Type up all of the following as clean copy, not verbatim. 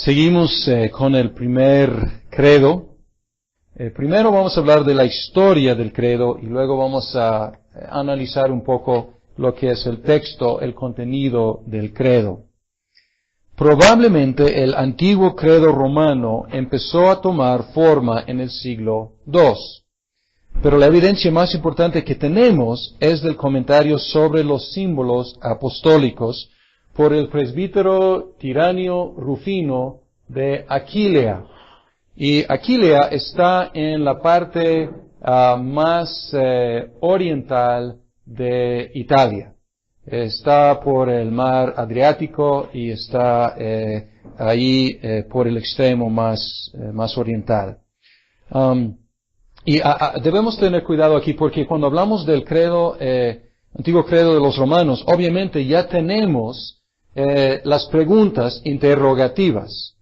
Seguimos con el primer credo. Primero vamos a hablar de la historia del credo y luego vamos a analizar un poco lo que es el texto, el contenido del credo. Probablemente el antiguo credo romano empezó a tomar forma en el siglo II, pero la evidencia más importante que tenemos es del comentario sobre los símbolos apostólicos por el presbítero Tiranio Rufino de Aquilea. Y Aquilea está en la parte más oriental de Italia. Está por el mar Adriático y está ahí por el extremo más oriental. Debemos tener cuidado aquí porque cuando hablamos del credo, antiguo credo de los romanos, obviamente ya tenemos las preguntas interrogativas.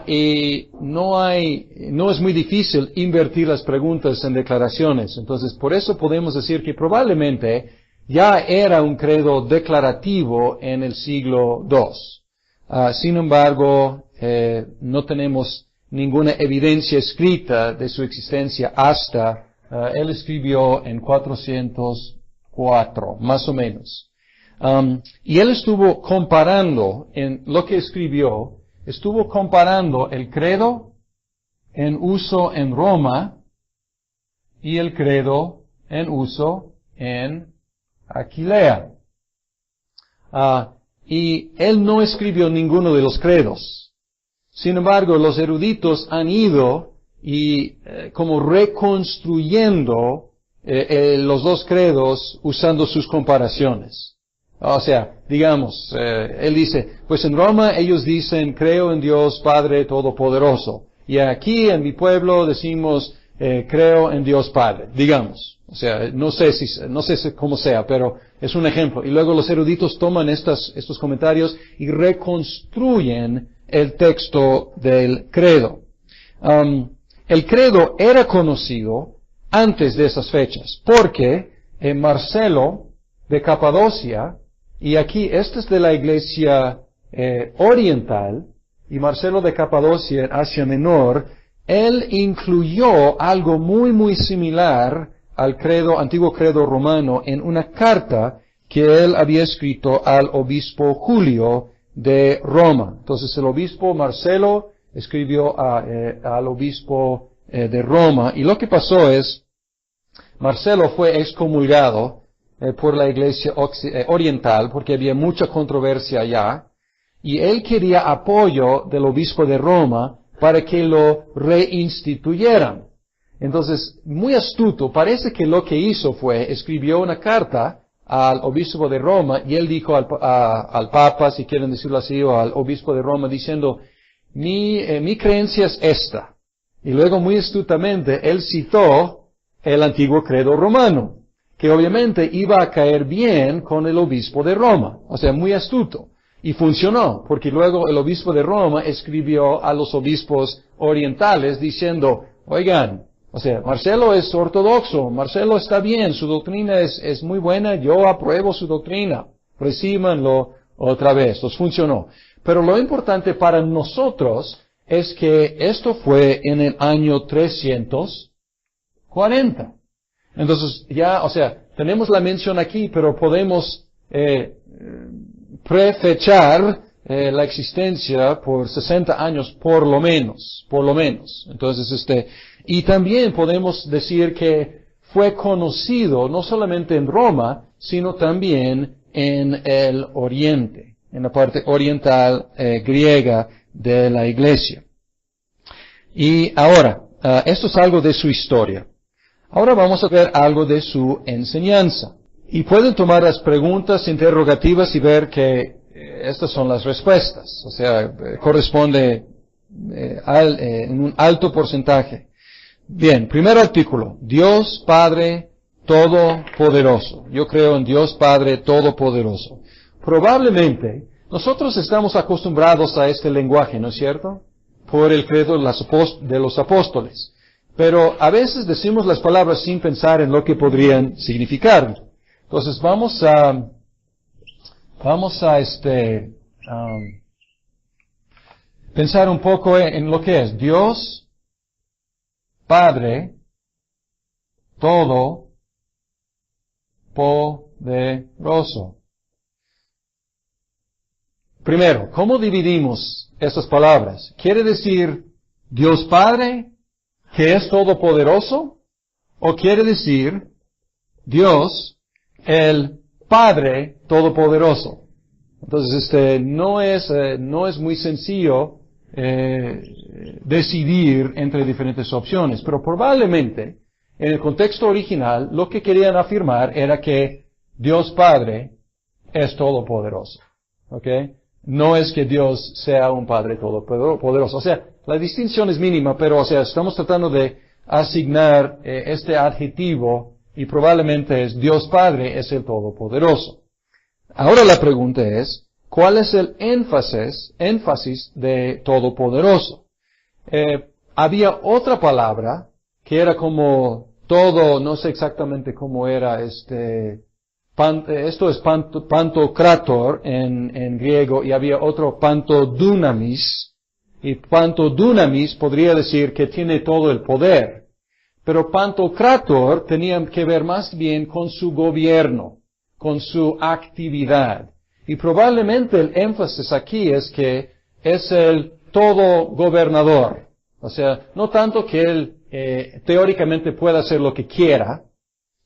Y no es muy difícil invertir las preguntas en declaraciones. Entonces, por eso podemos decir que probablemente ya era un credo declarativo en el siglo II. Sin embargo, no tenemos ninguna evidencia escrita de su existencia hasta él escribió en 404, más o menos. Y él estuvo comparando en lo que escribió. Estuvo comparando el credo en uso en Roma y el credo en uso en Aquilea. Y él no escribió ninguno de los credos. Sin embargo, los eruditos han ido y como reconstruyendo los dos credos usando sus comparaciones. O sea, digamos, él dice, pues en Roma ellos dicen, creo en Dios Padre Todopoderoso. Y aquí en mi pueblo decimos, creo en Dios Padre, digamos. O sea, no sé cómo sea, pero es un ejemplo. Y luego los eruditos toman estos comentarios y reconstruyen el texto del credo. El credo era conocido antes de esas fechas, porque Marcelo de Capadocia, y aquí, este es de la iglesia oriental, y Marcelo de Capadocia en Asia Menor, él incluyó algo muy similar al antiguo credo romano en una carta que él había escrito al obispo Julio de Roma. Entonces el obispo Marcelo escribió al obispo de Roma, y lo que pasó es, Marcelo fue excomulgado por la iglesia oriental, porque había mucha controversia allá, y él quería apoyo del obispo de Roma para que lo reinstituyeran. Entonces, muy astuto, parece que lo que hizo fue, escribió una carta al obispo de Roma, y él dijo al papa, si quieren decirlo así, o al obispo de Roma, diciendo, mi creencia es esta. Y luego, muy astutamente, él citó el antiguo credo romano, que obviamente iba a caer bien con el obispo de Roma. O sea, muy astuto. Y funcionó, porque luego el obispo de Roma escribió a los obispos orientales diciendo, oigan, o sea, Marcelo es ortodoxo, Marcelo está bien, su doctrina es muy buena, yo apruebo su doctrina, recíbanlo otra vez. Entonces funcionó. Pero lo importante para nosotros es que esto fue en el año 340. Entonces, ya, o sea, tenemos la mención aquí, pero podemos prefechar la existencia por 60 años, por lo menos. Entonces, y también podemos decir que fue conocido no solamente en Roma, sino también en el Oriente, en la parte oriental griega de la Iglesia. Y ahora, esto es algo de su historia. Ahora vamos a ver algo de su enseñanza. Y pueden tomar las preguntas interrogativas y ver que estas son las respuestas. O sea, corresponde en un alto porcentaje. Bien, primer artículo. Dios Padre Todopoderoso. Yo creo en Dios Padre Todopoderoso. Probablemente, nosotros estamos acostumbrados a este lenguaje, ¿no es cierto? Por el credo de los apóstoles. Pero a veces decimos las palabras sin pensar en lo que podrían significar. Entonces vamos a pensar un poco en lo que es Dios, Padre, Todopoderoso. Primero, ¿cómo dividimos estas palabras? ¿Quiere decir Dios Padre, que es todopoderoso? ¿O quiere decir Dios, el Padre Todopoderoso? Entonces, no es muy sencillo decidir entre diferentes opciones, pero probablemente en el contexto original lo que querían afirmar era que Dios Padre es todopoderoso. ¿Ok? No es que Dios sea un Padre todopoderoso. O sea, la distinción es mínima, pero estamos tratando de asignar este adjetivo y probablemente es Dios Padre es el Todopoderoso. Ahora la pregunta es, ¿cuál es el énfasis de Todopoderoso? Había otra palabra que era como todo, no sé exactamente cómo era esto es pantokrator en griego, y había otro pantodunamis, y pantodunamis podría decir que tiene todo el poder, pero pantokrator tenía que ver más bien con su gobierno, con su actividad, y probablemente el énfasis aquí es que es el todo gobernador, o sea, no tanto que él teóricamente pueda hacer lo que quiera.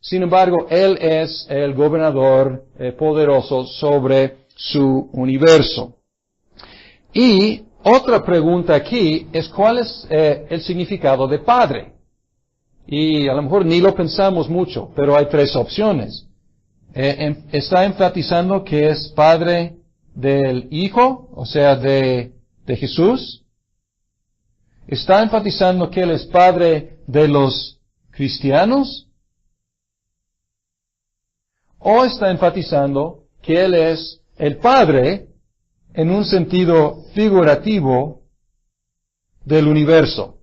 Sin embargo, Él es el gobernador poderoso sobre su universo. Y otra pregunta aquí es ¿cuál es el significado de Padre? Y a lo mejor ni lo pensamos mucho, pero hay tres opciones. Está enfatizando que es Padre del Hijo, o sea, de Jesús. Está enfatizando que Él es Padre de los cristianos. O está enfatizando que Él es el Padre, en un sentido figurativo, del universo,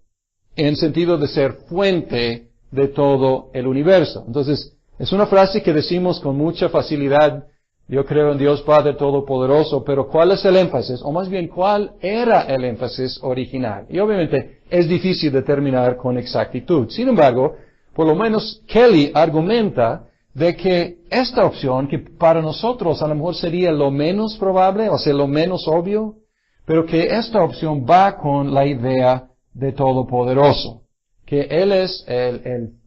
en sentido de ser fuente de todo el universo. Entonces, es una frase que decimos con mucha facilidad, yo creo en Dios Padre Todopoderoso, pero ¿cuál es el énfasis? O más bien, ¿cuál era el énfasis original? Y obviamente es difícil determinar con exactitud. Sin embargo, por lo menos Kelly argumenta de que esta opción, que para nosotros a lo mejor sería lo menos probable, o sea, lo menos obvio, pero que esta opción va con la idea de Todopoderoso, que Él es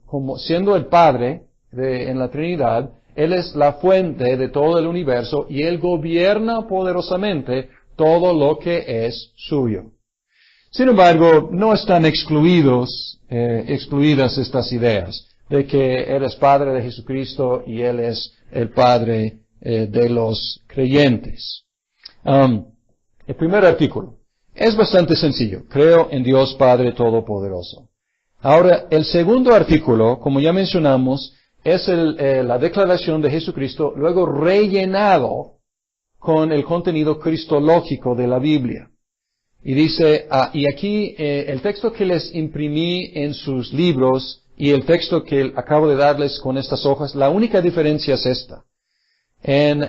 como siendo el Padre en la Trinidad, Él es la fuente de todo el universo y Él gobierna poderosamente todo lo que es suyo. Sin embargo, no están excluidas estas ideas de que Él es Padre de Jesucristo y Él es el Padre de los creyentes. El primer artículo es bastante sencillo. Creo en Dios Padre Todopoderoso. Ahora, el segundo artículo, como ya mencionamos, es la declaración de Jesucristo, luego rellenado con el contenido cristológico de la Biblia. Y dice, y aquí el texto que les imprimí en sus libros y el texto que acabo de darles con estas hojas, la única diferencia es esta. En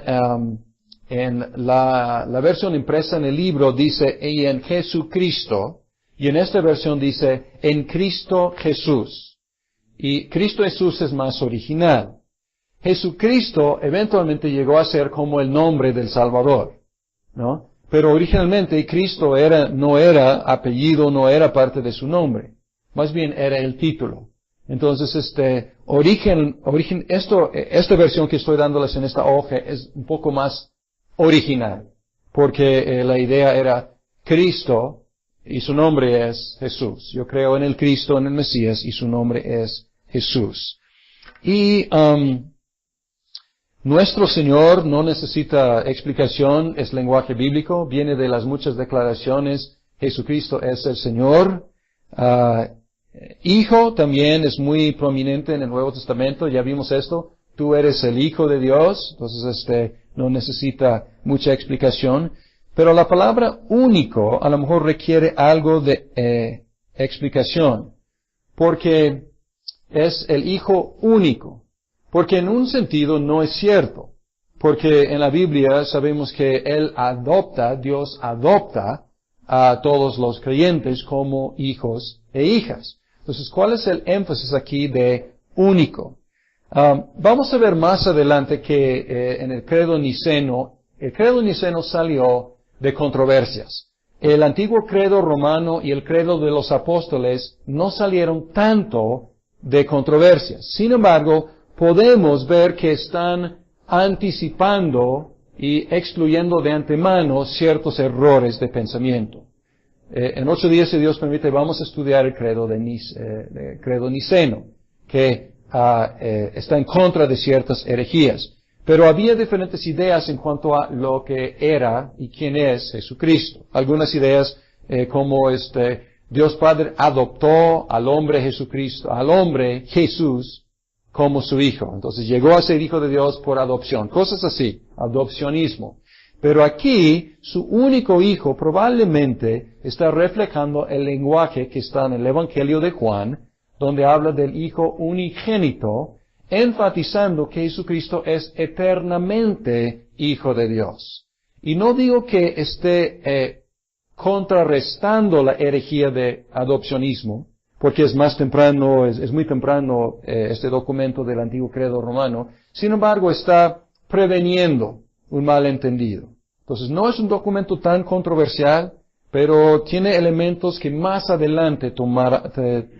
la versión impresa en el libro dice, y en Jesucristo, y en esta versión dice, en Cristo Jesús. Y Cristo Jesús es más original. Jesucristo eventualmente llegó a ser como el nombre del Salvador, ¿no? Pero originalmente Cristo no era apellido, no era parte de su nombre. Más bien era el título. Entonces, esta versión que estoy dándoles en esta hoja es un poco más original. Porque la idea era Cristo y su nombre es Jesús. Yo creo en el Cristo, en el Mesías, y su nombre es Jesús. Y nuestro Señor no necesita explicación, es lenguaje bíblico, viene de las muchas declaraciones, Jesucristo es el Señor. Hijo también es muy prominente en el Nuevo Testamento, ya vimos esto, tú eres el Hijo de Dios, entonces no necesita mucha explicación. Pero la palabra único a lo mejor requiere algo de explicación, porque es el Hijo único. Porque en un sentido no es cierto, porque en la Biblia sabemos que Dios adopta a todos los creyentes como hijos e hijas. Entonces, ¿cuál es el énfasis aquí de único? Vamos a ver más adelante que en el credo niceno salió de controversias. El antiguo credo romano y el credo de los apóstoles no salieron tanto de controversias. Sin embargo, podemos ver que están anticipando y excluyendo de antemano ciertos errores de pensamiento. En 8 días, si Dios permite, vamos a estudiar el credo credo niceno, que está en contra de ciertas herejías. Pero había diferentes ideas en cuanto a lo que era y quién es Jesucristo. Algunas ideas como Dios Padre adoptó al hombre Jesucristo, al hombre Jesús, como su hijo. Entonces llegó a ser hijo de Dios por adopción. Cosas así, adopcionismo. Pero aquí, su único hijo probablemente está reflejando el lenguaje que está en el Evangelio de Juan, donde habla del hijo unigénito, enfatizando que Jesucristo es eternamente hijo de Dios. Y no digo que esté contrarrestando la herejía de adopcionismo, porque es más temprano, es muy temprano este documento del antiguo credo romano. Sin embargo, está preveniendo un malentendido. Entonces, no es un documento tan controversial, pero tiene elementos que más adelante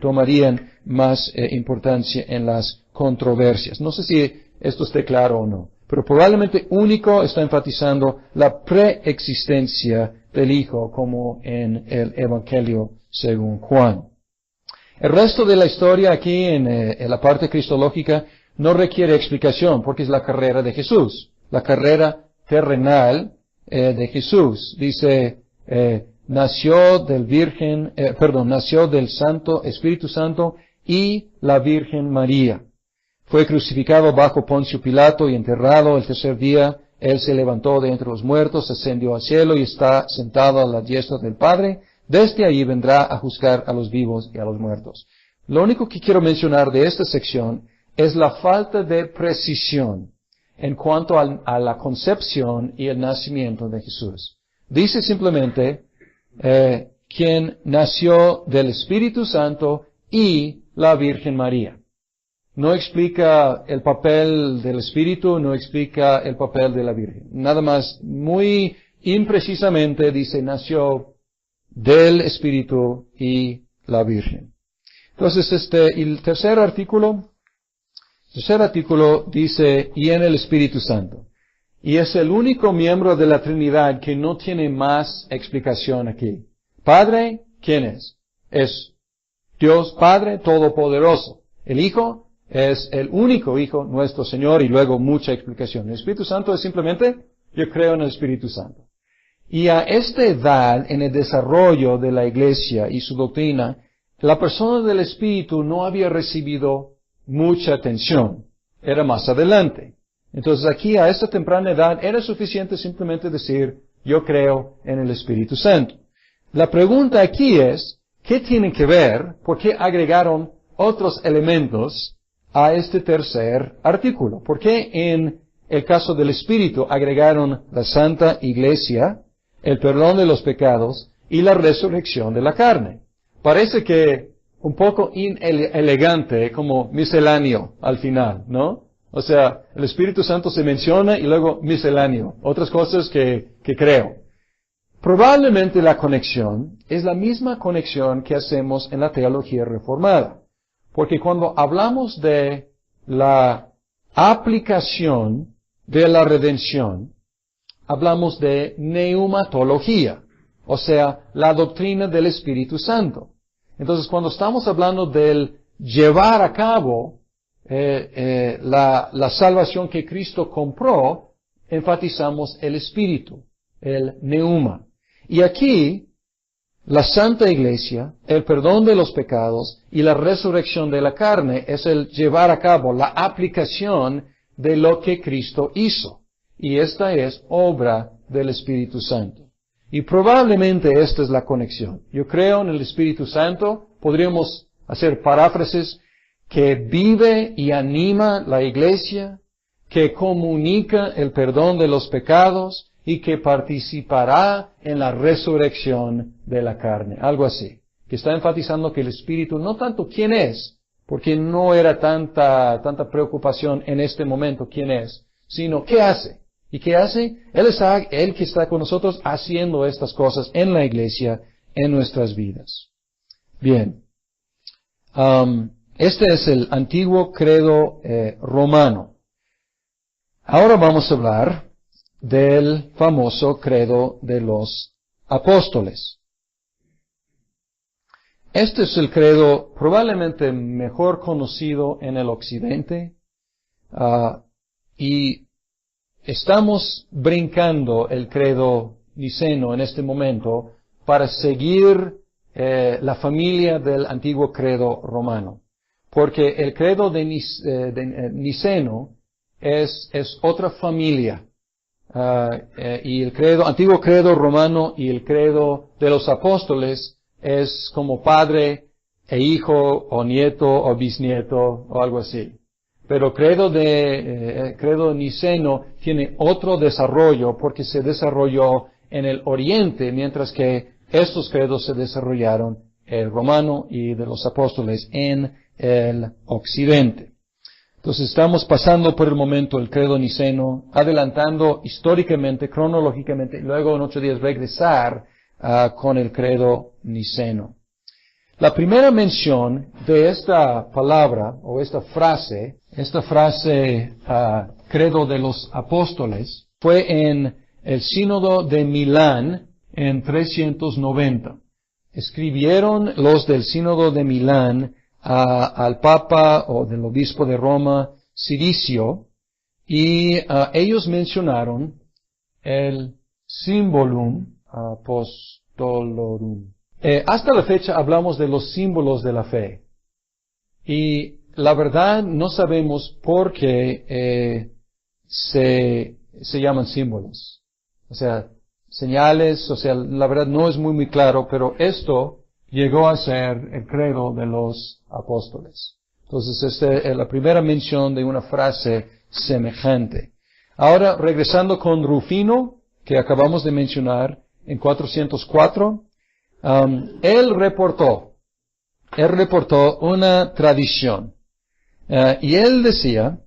tomarían más importancia en las controversias. No sé si esto esté claro o no, pero probablemente único está enfatizando la preexistencia del Hijo, como en el Evangelio según Juan. El resto de la historia aquí en la parte cristológica no requiere explicación, porque es la carrera de Jesús, la carrera terrenal de Jesús. Dice, nació del Santo Espíritu Santo y la Virgen María. Fue crucificado bajo Poncio Pilato y enterrado. El tercer día Él se levantó de entre los muertos, ascendió al cielo y está sentado a la diestra del Padre. Desde allí vendrá a juzgar a los vivos y a los muertos. Lo único que quiero mencionar de esta sección es la falta de precisión en cuanto a la concepción y el nacimiento de Jesús. Dice simplemente, quien nació del Espíritu Santo y la Virgen María. No explica el papel del Espíritu, no explica el papel de la Virgen. Nada más, muy imprecisamente dice, nació del Espíritu y la Virgen. Entonces, el tercer artículo dice, y en el Espíritu Santo. Y es el único miembro de la Trinidad que no tiene más explicación aquí. Padre, ¿quién es? Es Dios Padre Todopoderoso. El Hijo es el único Hijo, nuestro Señor, y luego mucha explicación. El Espíritu Santo es simplemente, yo creo en el Espíritu Santo. Y a esta edad, en el desarrollo de la Iglesia y su doctrina, la persona del Espíritu no había recibido mucha atención. Era más adelante. Entonces aquí, a esta temprana edad, era suficiente simplemente decir, yo creo en el Espíritu Santo. La pregunta aquí es, ¿qué tienen que ver? ¿Por qué agregaron otros elementos a este tercer artículo? ¿Por qué en el caso del Espíritu agregaron la Santa Iglesia, el perdón de los pecados y la resurrección de la carne? Parece que un poco inelegante, como misceláneo al final, ¿no? O sea, el Espíritu Santo se menciona y luego misceláneo, otras cosas que creo. Probablemente la conexión es la misma conexión que hacemos en la teología reformada. Porque cuando hablamos de la aplicación de la redención, hablamos de neumatología, o sea, la doctrina del Espíritu Santo. Entonces, cuando estamos hablando del llevar a cabo la salvación que Cristo compró, enfatizamos el Espíritu, el neuma. Y aquí, la Santa Iglesia, el perdón de los pecados y la resurrección de la carne es el llevar a cabo la aplicación de lo que Cristo hizo. Y esta es obra del Espíritu Santo. Y probablemente esta es la conexión. Yo creo en el Espíritu Santo. Podríamos hacer paráfrasis, que vive y anima la Iglesia, que comunica el perdón de los pecados y que participará en la resurrección de la carne. Algo así. Que está enfatizando que el Espíritu, no tanto quién es, porque no era tanta preocupación en este momento quién es, sino qué hace. ¿Y qué hace? Él que está con nosotros haciendo estas cosas en la iglesia, en nuestras vidas. Bien. Este es el antiguo credo romano. Ahora vamos a hablar del famoso credo de los apóstoles. Este es el credo probablemente mejor conocido en el occidente, y estamos brincando el credo niceno en este momento para seguir la familia del antiguo credo romano. Porque el credo de niceno es otra familia. Y el antiguo credo romano y el credo de los apóstoles es como padre e hijo, o nieto, o bisnieto, o algo así. Pero credo niceno tiene otro desarrollo porque se desarrolló en el oriente, mientras que estos credos se desarrollaron, el romano y de los apóstoles, en el occidente. Entonces estamos pasando por el momento el credo niceno, adelantando históricamente, cronológicamente, y luego en 8 días regresar con el credo niceno. La primera mención de esta palabra, o esta frase, credo de los apóstoles, fue en el sínodo de Milán en 390. Escribieron los del sínodo de Milán al Papa o del obispo de Roma, Ciricio, y ellos mencionaron el symbolum apostolorum. Hasta la fecha hablamos de los símbolos de la fe. Y la verdad no sabemos por qué se llaman símbolos. O sea, señales, la verdad no es muy claro, pero esto llegó a ser el credo de los apóstoles. Entonces, esta es la primera mención de una frase semejante. Ahora, regresando con Rufino, que acabamos de mencionar, en 404, él reportó una tradición. Y él decía,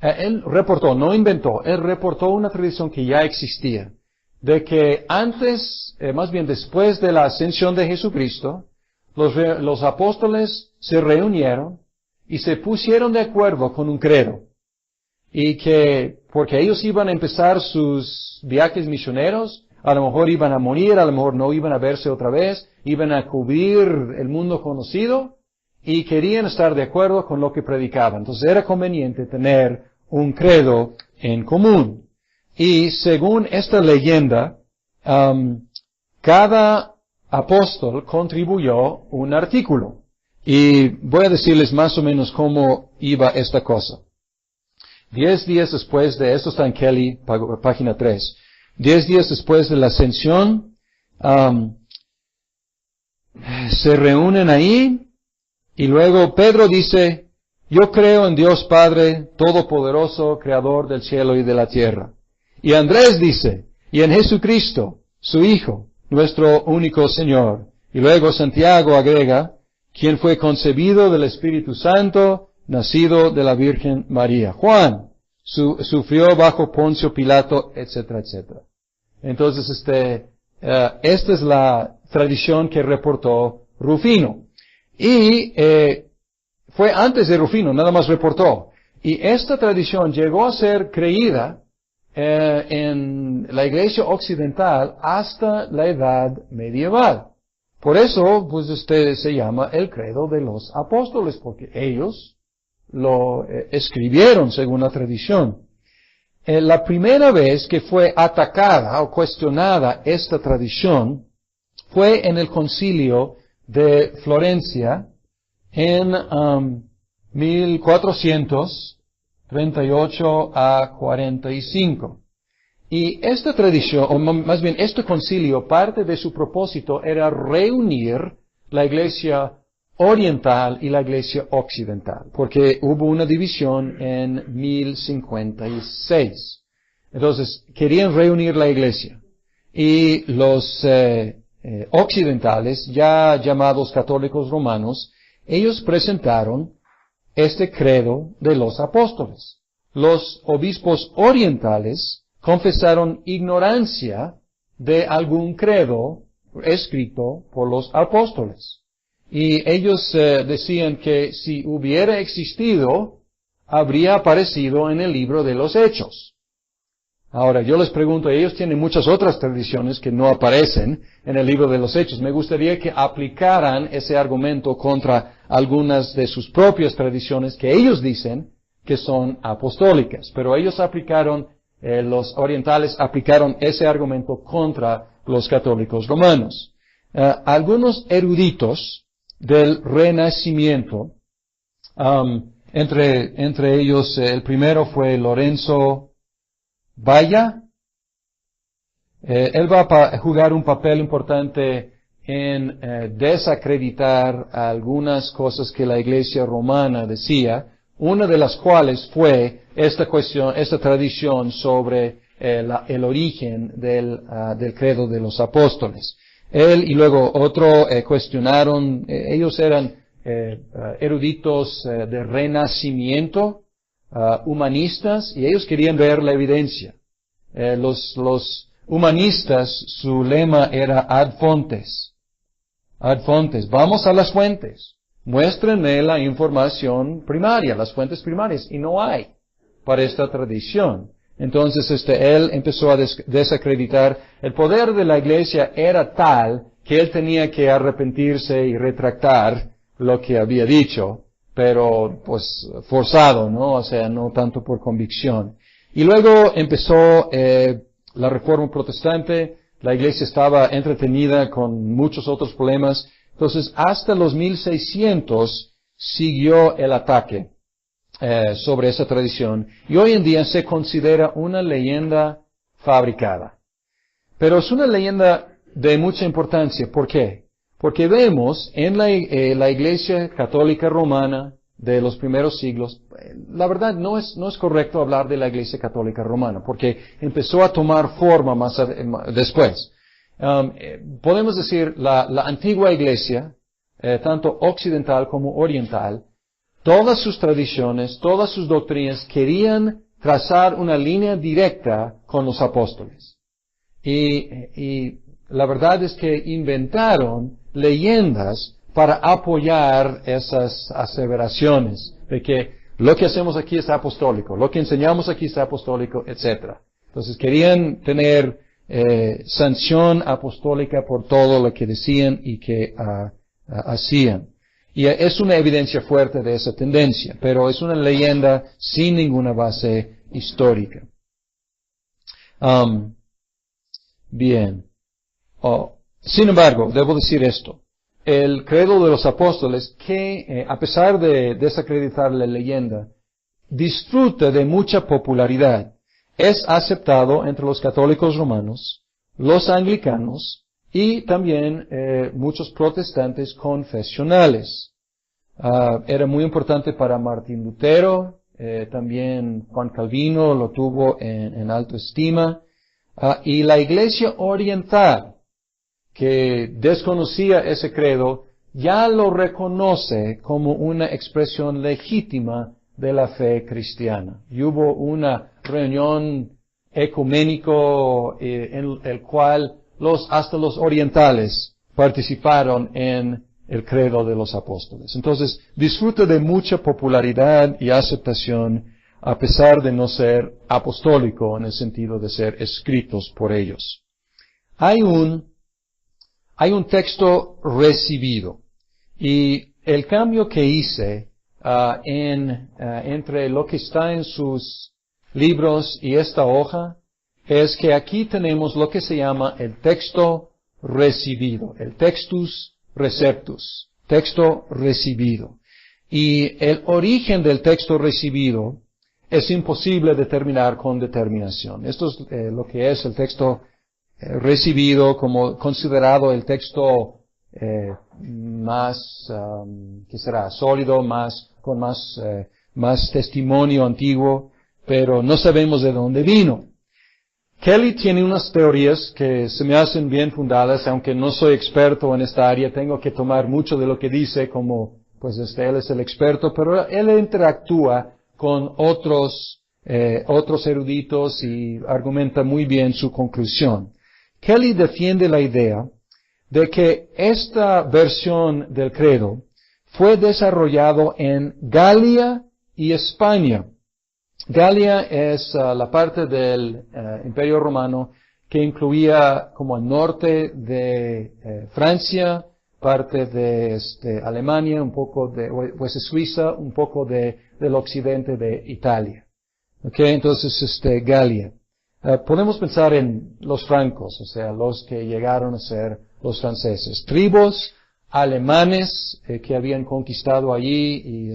no inventó, él reportó una tradición que ya existía, de que antes, más bien después de la ascensión de Jesucristo, los apóstoles se reunieron y se pusieron de acuerdo con un credo. Y porque ellos iban a empezar sus viajes misioneros, a lo mejor iban a morir, a lo mejor no iban a verse otra vez, iban a cubrir el mundo conocido, y querían estar de acuerdo con lo que predicaban. Entonces era conveniente tener un credo en común. Y según esta leyenda, cada apóstol contribuyó un artículo. Y voy a decirles más o menos cómo iba esta cosa. 10 días después de esto, está en Kelly, página 3. 10 días después de la ascensión, se reúnen ahí, y luego Pedro dice, yo creo en Dios Padre Todopoderoso, Creador del cielo y de la tierra. Y Andrés dice, y en Jesucristo, su Hijo, nuestro único Señor. Y luego Santiago agrega, quien fue concebido del Espíritu Santo, nacido de la Virgen María. Juan, sufrió bajo Poncio Pilato, etcétera, etcétera. Entonces, esta es la tradición que reportó Rufino. Y fue antes de Rufino, nada más reportó. Y esta tradición llegó a ser creída en la iglesia occidental hasta la edad medieval. Por eso, pues se llama el credo de los apóstoles, porque ellos lo escribieron según la tradición. La primera vez que fue atacada o cuestionada esta tradición fue en el concilio de Florencia en 1438 a 45. Y esta tradición, o más bien este concilio, parte de su propósito era reunir la iglesia oriental y la iglesia occidental, porque hubo una división en 1056. Entonces, querían reunir la iglesia. Y los occidentales, ya llamados católicos romanos, ellos presentaron este credo de los apóstoles. Los obispos orientales confesaron ignorancia de algún credo escrito por los apóstoles. Y ellos decían que si hubiera existido, habría aparecido en el libro de los Hechos. Ahora, yo les pregunto, ellos tienen muchas otras tradiciones que no aparecen en el libro de los Hechos. Me gustaría que aplicaran ese argumento contra algunas de sus propias tradiciones que ellos dicen que son apostólicas. Pero ellos los orientales aplicaron ese argumento contra los católicos romanos. Algunos eruditos del Renacimiento, entre ellos el primero fue Lorenzo Valla. Él va a jugar un papel importante en desacreditar algunas cosas que la Iglesia romana decía, una de las cuales fue esta tradición sobre el origen del credo de los apóstoles. Él y luego otro cuestionaron, ellos eran eruditos de Renacimiento, humanistas, y ellos querían ver la evidencia. Los humanistas, su lema era ad fontes. Ad fontes, vamos a las fuentes. Muéstrenme la información primaria, las fuentes primarias, y no hay para esta tradición. Entonces, él empezó a desacreditar. El poder de la iglesia era tal que él tenía que arrepentirse y retractar lo que había dicho, pero pues forzado, ¿no? O sea, no tanto por convicción. Y luego empezó la Reforma Protestante. La iglesia estaba entretenida con muchos otros problemas. Entonces, hasta los 1600 siguió el ataque sobre esa tradición. Y hoy en día se considera una leyenda fabricada. Pero es una leyenda de mucha importancia. ¿Por qué? Porque vemos en la Iglesia Católica Romana de los primeros siglos, la verdad no es correcto hablar de la Iglesia Católica Romana, porque empezó a tomar forma después. Podemos decir la antigua Iglesia, tanto occidental como oriental, todas sus tradiciones, todas sus doctrinas querían trazar una línea directa con los apóstoles. Y la verdad es que inventaron leyendas para apoyar esas aseveraciones de que lo que hacemos aquí es apostólico, lo que enseñamos aquí es apostólico, etc. Entonces querían tener sanción apostólica por todo lo que decían y que hacían. Y es una evidencia fuerte de esa tendencia, pero es una leyenda sin ninguna base histórica. Bien. Sin embargo, debo decir esto. El credo de los apóstoles, que a pesar de desacreditar la leyenda, disfruta de mucha popularidad. Es aceptado entre los católicos romanos, los anglicanos y también muchos protestantes confesionales. Era muy importante para Martín Lutero, también Juan Calvino lo tuvo en alta estima, y la Iglesia oriental, que desconocía ese credo, ya lo reconoce como una expresión legítima de la fe cristiana. Y hubo una reunión ecuménico en el cual hasta los orientales participaron en el credo de los apóstoles. Entonces, disfruta de mucha popularidad y aceptación a pesar de no ser apostólico en el sentido de ser escritos por ellos. Hay un texto recibido, y el cambio que hice entre lo que está en sus libros y esta hoja es que aquí tenemos lo que se llama el texto recibido, el textus receptus, texto recibido. Y el origen del texto recibido es imposible determinar con determinación. Esto es lo que es el texto recibido, como considerado el texto más, ¿qué será? Sólido, con más testimonio antiguo, pero no sabemos de dónde vino. Kelly tiene unas teorías que se me hacen bien fundadas, aunque no soy experto en esta área, tengo que tomar mucho de lo que dice como, pues él es el experto, pero él interactúa con otros eruditos y argumenta muy bien su conclusión. Kelly defiende la idea de que esta versión del credo fue desarrollado en Galia y España. Galia es la parte del Imperio Romano que incluía como el norte de Francia, parte de Alemania, un poco de Suiza, un poco del occidente de Italia. Okay, entonces Galia. Podemos pensar en los francos, o sea, los que llegaron a ser los franceses, tribus alemanes que habían conquistado allí y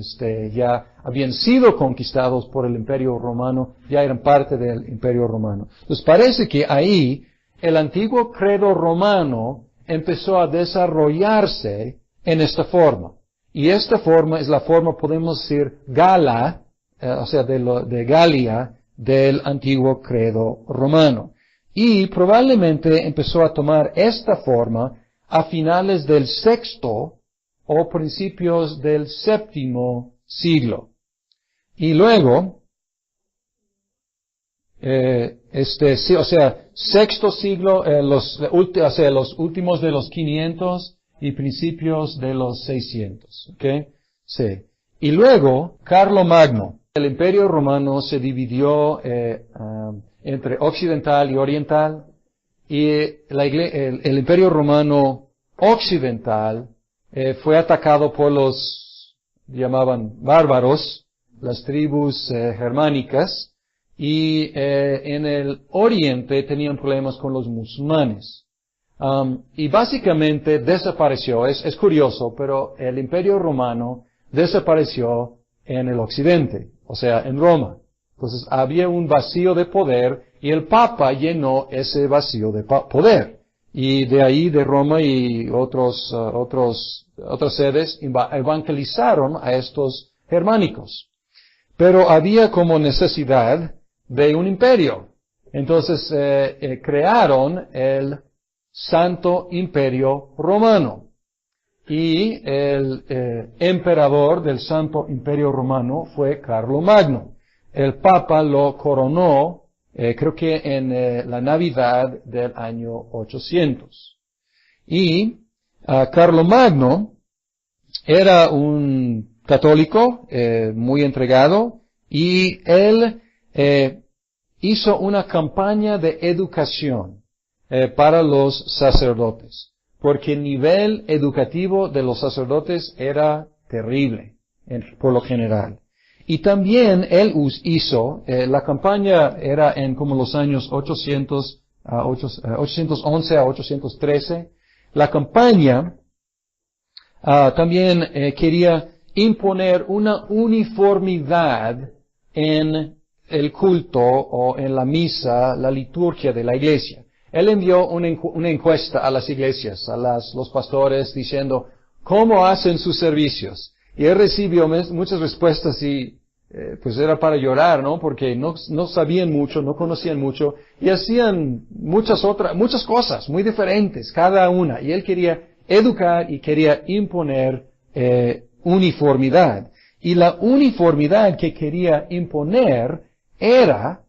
ya habían sido conquistados por el Imperio Romano, ya eran parte del Imperio Romano. Entonces parece que ahí el antiguo credo romano empezó a desarrollarse en esta forma. Y esta forma es la forma, podemos decir, Gala, o sea, de Galia, del antiguo credo romano. Y probablemente empezó a tomar esta forma a finales del sexto o principios del séptimo siglo. Y luego, sexto siglo, los últimos de los 500 y principios de los 600, ¿ok? Sí. Y luego, Carlomagno. El Imperio Romano se dividió entre occidental y oriental, y el Imperio Romano occidental fue atacado por los, llamaban bárbaros, las tribus germánicas, y en el oriente tenían problemas con los musulmanes. Y básicamente desapareció, es curioso, pero el Imperio Romano desapareció en el occidente, o sea, en Roma. Entonces había un vacío de poder y el Papa llenó ese vacío de poder. Y de ahí, de Roma y otras sedes, evangelizaron a estos germánicos. Pero había como necesidad de un imperio. Entonces crearon el Santo Imperio Romano. Y el emperador del Santo Imperio Romano fue Carlomagno. El Papa lo coronó, creo que en la Navidad del año 800. Y Carlomagno era un católico muy entregado y él hizo una campaña de educación para los sacerdotes, porque el nivel educativo de los sacerdotes era terrible por lo general. Y también él hizo, la campaña era en como los años 811 a 813, la campaña también quería imponer una uniformidad en el culto o en la misa, la liturgia de la iglesia. Él envió una encuesta a las iglesias, a los pastores, diciendo, ¿cómo hacen sus servicios? Y él recibió muchas respuestas y pues era para llorar, ¿no? Porque no sabían mucho, no conocían mucho y hacían muchas cosas muy diferentes, cada una. Y él quería educar y quería imponer uniformidad. Y la uniformidad que quería imponer era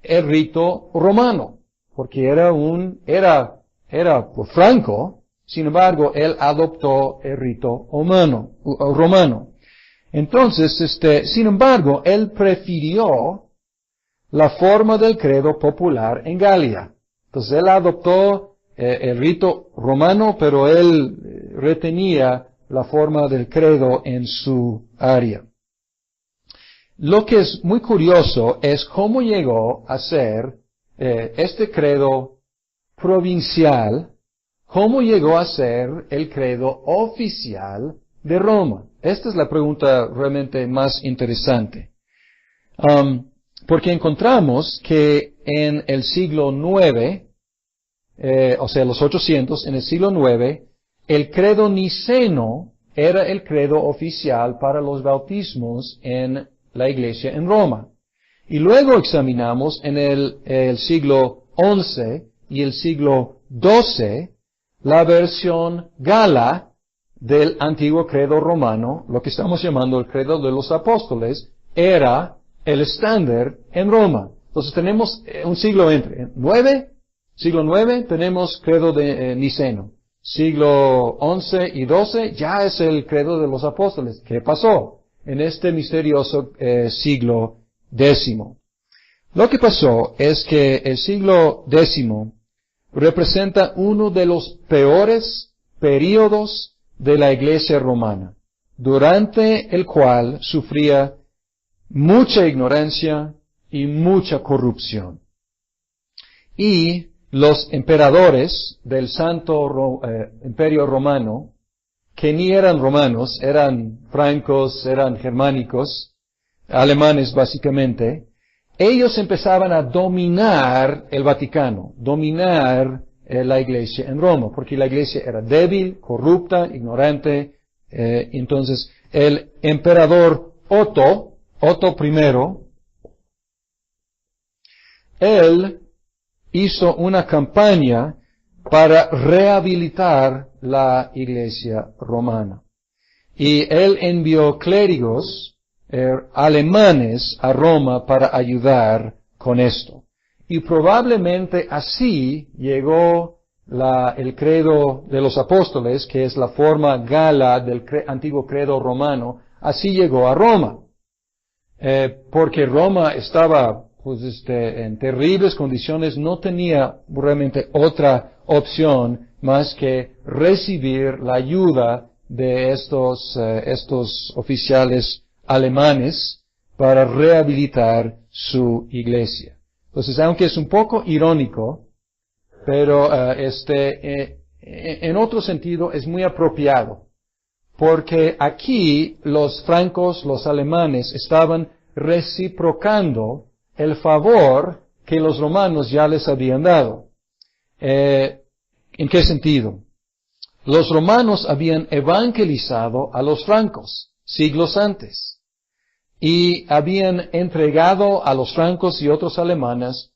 el rito romano, porque era franco. Sin embargo, él adoptó el rito romano. Entonces, sin embargo, él prefirió la forma del credo popular en Galia. Entonces, él adoptó el rito romano, pero él retenía la forma del credo en su área. Lo que es muy curioso es cómo llegó a ser este credo provincial, cómo llegó a ser el credo oficial de Roma. Esta es la pregunta realmente más interesante. Porque encontramos que en el siglo IX, o sea, los 800, en el siglo IX, el credo niceno era el credo oficial para los bautismos en la iglesia en Roma. Y luego examinamos en el siglo XI y el siglo XII la versión Gala del antiguo credo romano, lo que estamos llamando el credo de los apóstoles, era el estándar en Roma. Entonces tenemos un siglo entre siglo IX tenemos credo de Niceno. Siglo XI y XII ya es el credo de los apóstoles. ¿Qué pasó en este misterioso siglo X? Lo que pasó es que el siglo X representa uno de los peores períodos de la Iglesia romana, durante el cual sufría mucha ignorancia y mucha corrupción. Y los emperadores del Santo Imperio Romano, que ni eran romanos, eran francos, eran germánicos, alemanes básicamente, ellos empezaban a dominar el Vaticano, dominar la iglesia en Roma, porque la iglesia era débil, corrupta, ignorante. Entonces, el emperador Otto I, él hizo una campaña para rehabilitar la iglesia romana. Y él envió clérigos alemanes a Roma para ayudar con esto. Y probablemente así llegó el credo de los apóstoles, que es la forma Gala del antiguo credo romano, así llegó a Roma. Porque Roma estaba en terribles condiciones, no tenía realmente otra opción más que recibir la ayuda de estos oficiales alemanes para rehabilitar su iglesia. Entonces, aunque es un poco irónico, pero en otro sentido es muy apropiado, porque aquí los francos, los alemanes, estaban reciprocando el favor que los romanos ya les habían dado. ¿En qué sentido? Los romanos habían evangelizado a los francos siglos antes y habían entregado a los francos y otros alemanes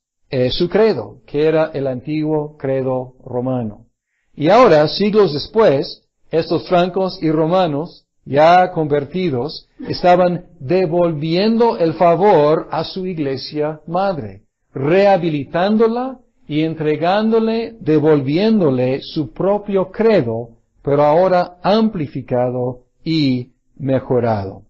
su credo, que era el antiguo credo romano. Y ahora, siglos después, estos francos y romanos, ya convertidos, estaban devolviendo el favor a su iglesia madre, rehabilitándola y entregándole, devolviéndole su propio credo, pero ahora amplificado y mejorado.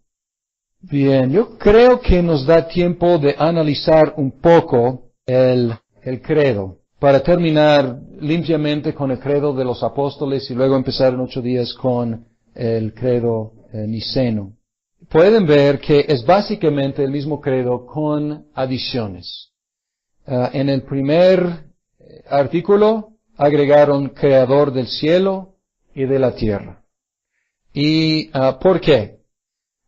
Bien, yo creo que nos da tiempo de analizar un poco el credo, para terminar limpiamente con el credo de los apóstoles y luego empezar en 8 días con el credo niceno. Pueden ver que es básicamente el mismo credo con adiciones. En el primer artículo agregaron creador del cielo y de la tierra. ¿Y por qué?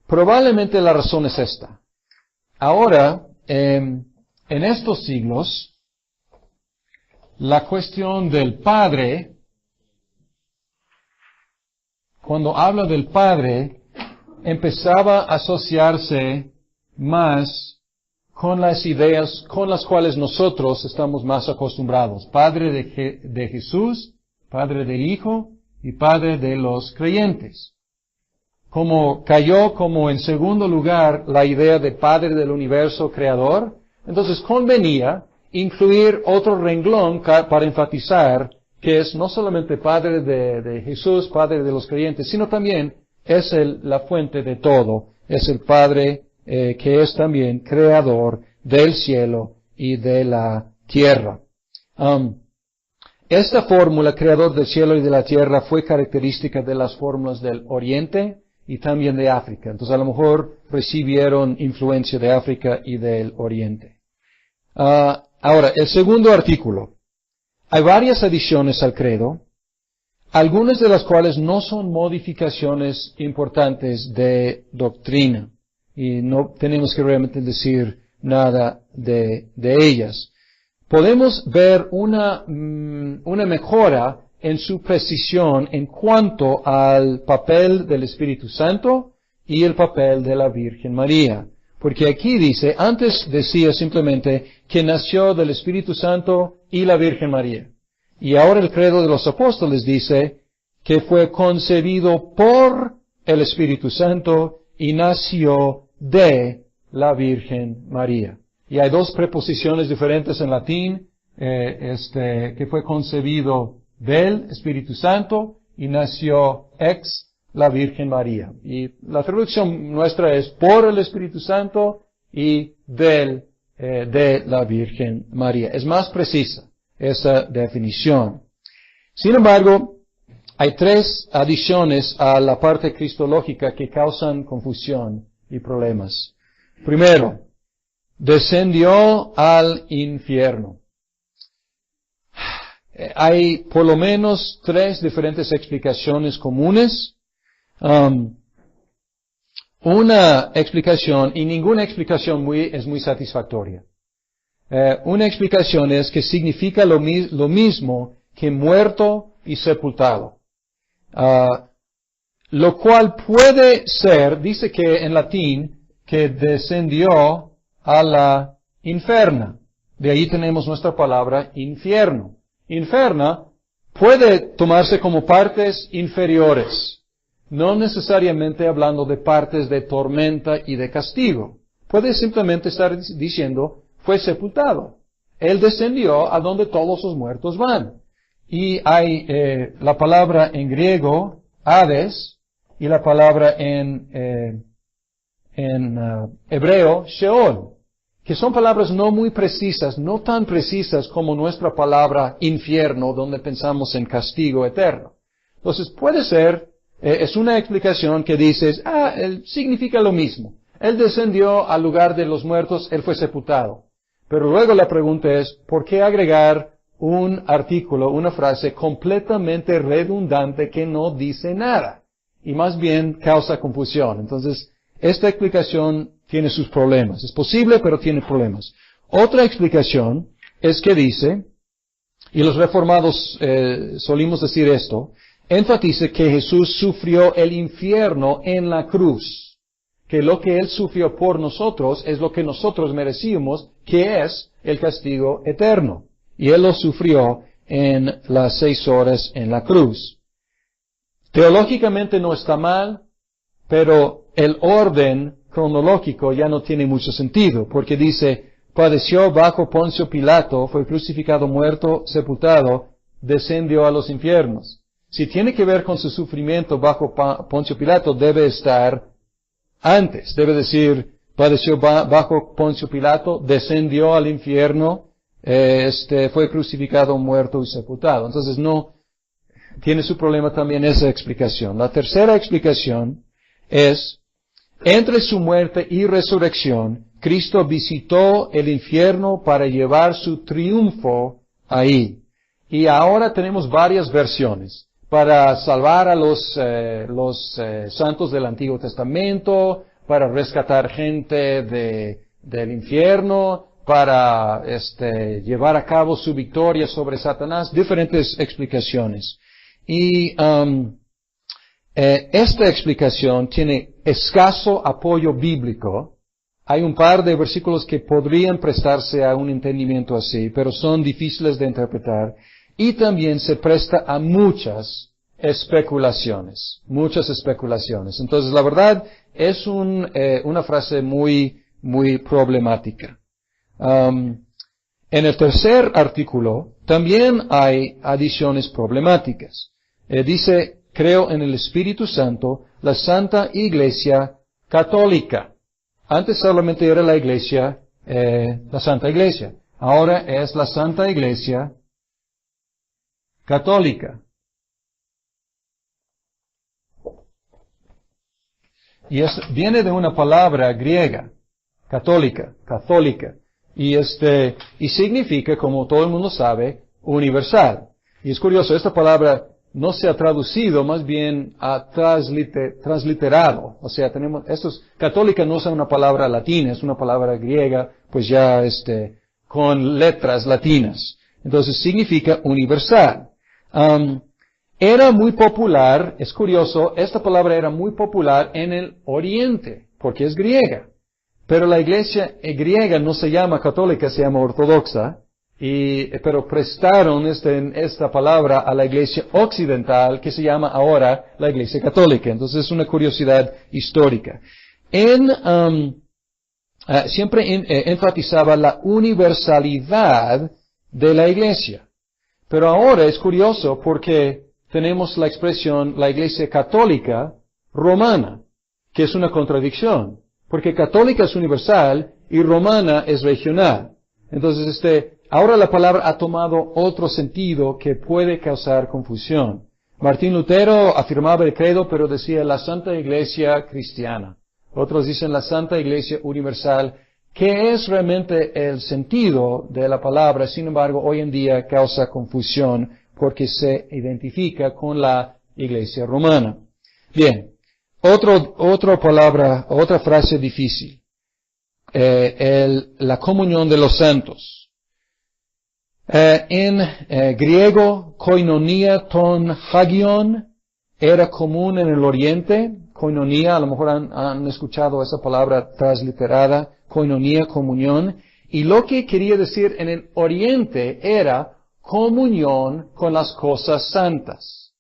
Probablemente la razón es esta. Ahora, en estos siglos, la cuestión del Padre, cuando habla del Padre, empezaba a asociarse más con las ideas con las cuales nosotros estamos más acostumbrados. Padre de Jesús, Padre del Hijo y Padre de los creyentes. Como cayó como en segundo lugar la idea de Padre del universo creador, entonces convenía incluir otro renglón para enfatizar que es no solamente Padre de Jesús, Padre de los creyentes, sino también es la fuente de todo, es el Padre que es también creador del cielo y de la tierra. Esta fórmula, creador del cielo y de la tierra, fue característica de las fórmulas del Oriente y también de África. Entonces a lo mejor recibieron influencia de África y del Oriente. Ahora, el segundo artículo. Hay varias adiciones al credo, algunas de las cuales no son modificaciones importantes de doctrina, y no tenemos que realmente decir nada de ellas. Podemos ver una mejora en su precisión en cuanto al papel del Espíritu Santo y el papel de la Virgen María. Porque aquí dice, antes decía simplemente que nació del Espíritu Santo y la Virgen María. Y ahora el credo de los apóstoles dice que fue concebido por el Espíritu Santo y nació de la Virgen María. Y hay dos preposiciones diferentes en latín, que fue concebido del Espíritu Santo y nació ex la Virgen María. Y la traducción nuestra es por el Espíritu Santo y de la Virgen María. Es más precisa esa definición. Sin embargo, hay tres adiciones a la parte cristológica que causan confusión y problemas. Primero, descendió al infierno. Hay por lo menos tres diferentes explicaciones comunes. Una explicación, y ninguna explicación es muy satisfactoria. Una explicación es que significa lo mismo que muerto y sepultado. Lo cual puede ser, dice que en latín, que descendió a la inferna. De ahí tenemos nuestra palabra infierno. Inferna puede tomarse como partes inferiores. No necesariamente hablando de partes de tormenta y de castigo. Puede simplemente estar diciendo, fue sepultado. Él descendió a donde todos los muertos van. Y hay la palabra en griego, Hades, y la palabra en hebreo, Sheol, que son palabras no muy precisas, no tan precisas como nuestra palabra infierno, donde pensamos en castigo eterno. Entonces puede ser, es una explicación que dices, él significa lo mismo. Él descendió al lugar de los muertos, él fue sepultado. Pero luego la pregunta es, ¿por qué agregar un artículo, una frase completamente redundante que no dice nada? Y más bien causa confusión. Entonces, esta explicación tiene sus problemas. Es posible, pero tiene problemas. Otra explicación es que dice, y los reformados solimos decir esto, enfatiza que Jesús sufrió el infierno en la cruz, que lo que Él sufrió por nosotros es lo que nosotros merecíamos, que es el castigo eterno. Y Él lo sufrió en las 6 horas en la cruz. Teológicamente no está mal, pero el orden cronológico ya no tiene mucho sentido, porque dice, padeció bajo Poncio Pilato, fue crucificado, muerto, sepultado, descendió a los infiernos. Si tiene que ver con su sufrimiento bajo Poncio Pilato, debe estar antes. Debe decir, padeció bajo Poncio Pilato, descendió al infierno, fue crucificado, muerto y sepultado. Entonces no, tiene su problema también esa explicación. La tercera explicación es, entre su muerte y resurrección, Cristo visitó el infierno para llevar su triunfo ahí. Y ahora tenemos varias versiones. Para salvar a los santos del Antiguo Testamento, para rescatar gente del infierno, para llevar a cabo su victoria sobre Satanás, diferentes explicaciones. Y esta explicación tiene escaso apoyo bíblico. Hay un par de versículos que podrían prestarse a un entendimiento así, pero son difíciles de interpretar. Y también se presta a muchas especulaciones. Entonces, la verdad, es una frase muy, muy problemática. En el tercer artículo, también hay adiciones problemáticas. Dice, creo en el Espíritu Santo, la Santa Iglesia Católica. Antes solamente era la Iglesia, la Santa Iglesia. Ahora es la Santa Iglesia Católica. Y viene de una palabra griega, católica. Y significa, como todo el mundo sabe, universal. Y es curioso, esta palabra no se ha traducido, más bien ha transliterado. O sea, católica no es una palabra latina, es una palabra griega, pues ya con letras latinas. Entonces significa universal. Era muy popular, es curioso, esta palabra era muy popular en el Oriente, porque es griega. Pero la iglesia griega no se llama católica, se llama ortodoxa, pero prestaron esta palabra a la iglesia occidental, que se llama ahora la iglesia católica. Entonces es una curiosidad histórica. Siempre enfatizaba la universalidad de la iglesia. Pero ahora es curioso porque tenemos la expresión la iglesia católica romana, que es una contradicción, porque católica es universal y romana es regional. Entonces ahora la palabra ha tomado otro sentido que puede causar confusión. Martín Lutero afirmaba el credo, pero decía la Santa Iglesia cristiana. Otros dicen la Santa Iglesia universal, que es realmente el sentido de la palabra. Sin embargo, hoy en día causa confusión porque se identifica con la Iglesia romana. Bien, otra frase difícil. La comunión de los santos. En griego, koinonia ton hagion era común en el Oriente. Koinonia, a lo mejor han escuchado esa palabra transliterada, koinonia, comunión. Y lo que quería decir en el Oriente era comunión con las cosas santas.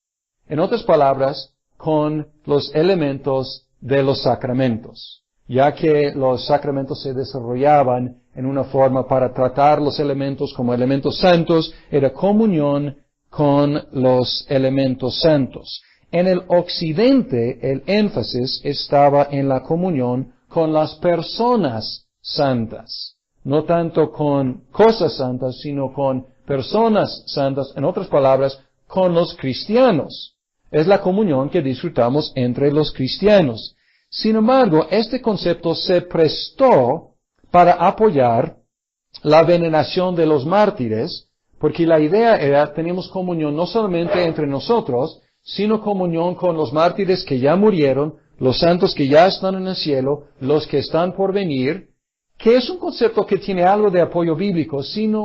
En otras palabras, con los elementos de los sacramentos, ya que los sacramentos se desarrollaban en una forma para tratar los elementos como elementos santos, era comunión con los elementos santos. En el occidente, el énfasis estaba en la comunión con las personas santas. No tanto con cosas santas, sino con personas santas, en otras palabras, con los cristianos. Es la comunión que disfrutamos entre los cristianos. Sin embargo, este concepto se prestó para apoyar la veneración de los mártires, porque la idea era, tenemos comunión no solamente entre nosotros, sino comunión con los mártires que ya murieron, los santos que ya están en el cielo, los que están por venir, que es un concepto que tiene algo de apoyo bíblico, sin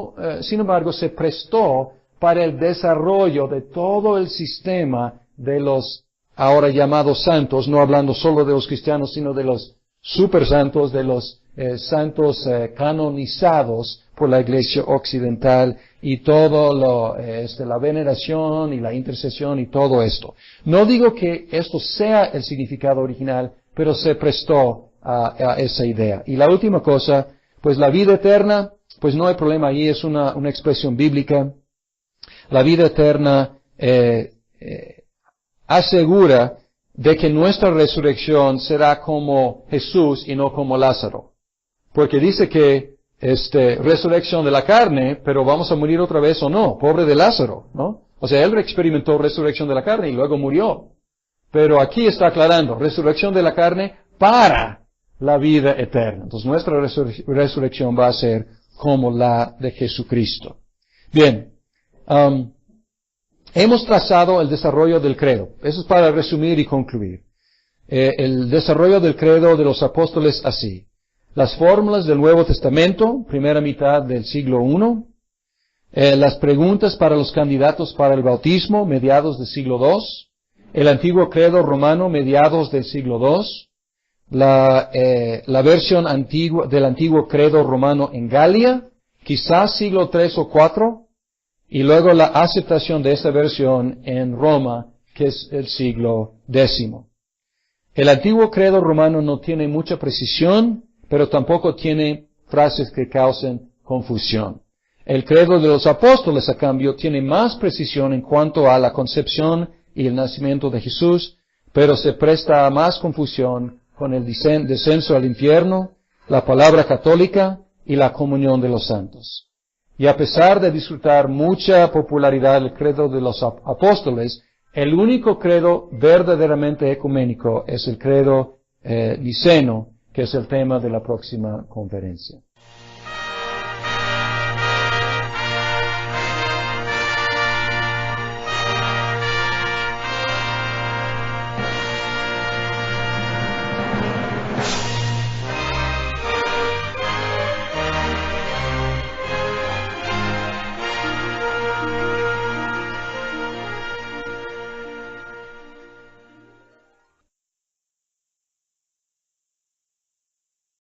embargo se prestó para el desarrollo de todo el sistema de los ahora llamados santos, no hablando solo de los cristianos, sino de los supersantos, de los santos canonizados por la Iglesia occidental y todo la veneración y la intercesión y todo esto. No digo que esto sea el significado original, pero se prestó a esa idea. Y la última cosa, pues la vida eterna, pues no hay problema ahí, es una expresión bíblica. La vida eterna asegura de que nuestra resurrección será como Jesús y no como Lázaro. Porque dice que resurrección de la carne, pero vamos a morir otra vez o no. Pobre de Lázaro, ¿no? O sea, él experimentó resurrección de la carne y luego murió. Pero aquí está aclarando, resurrección de la carne para la vida eterna. Entonces nuestra resurrección va a ser como la de Jesucristo. Bien, hemos trazado el desarrollo del credo. Eso es para resumir y concluir. El desarrollo del credo de los apóstoles así. Las fórmulas del Nuevo Testamento, primera mitad del siglo I. Las preguntas para los candidatos para el bautismo, mediados del siglo II. El antiguo credo romano, mediados del siglo II. La versión del antiguo credo romano en Galia, quizás siglo III o IV. Y luego la aceptación de esa versión en Roma, que es el siglo X. El antiguo credo romano no tiene mucha precisión, pero tampoco tiene frases que causen confusión. El credo de los apóstoles, a cambio, tiene más precisión en cuanto a la concepción y el nacimiento de Jesús, pero se presta a más confusión con el descenso al infierno, la palabra católica y la comunión de los santos. Y a pesar de disfrutar mucha popularidad el credo de los apóstoles, el único credo verdaderamente ecuménico es el credo niceno, que es el tema de la próxima conferencia.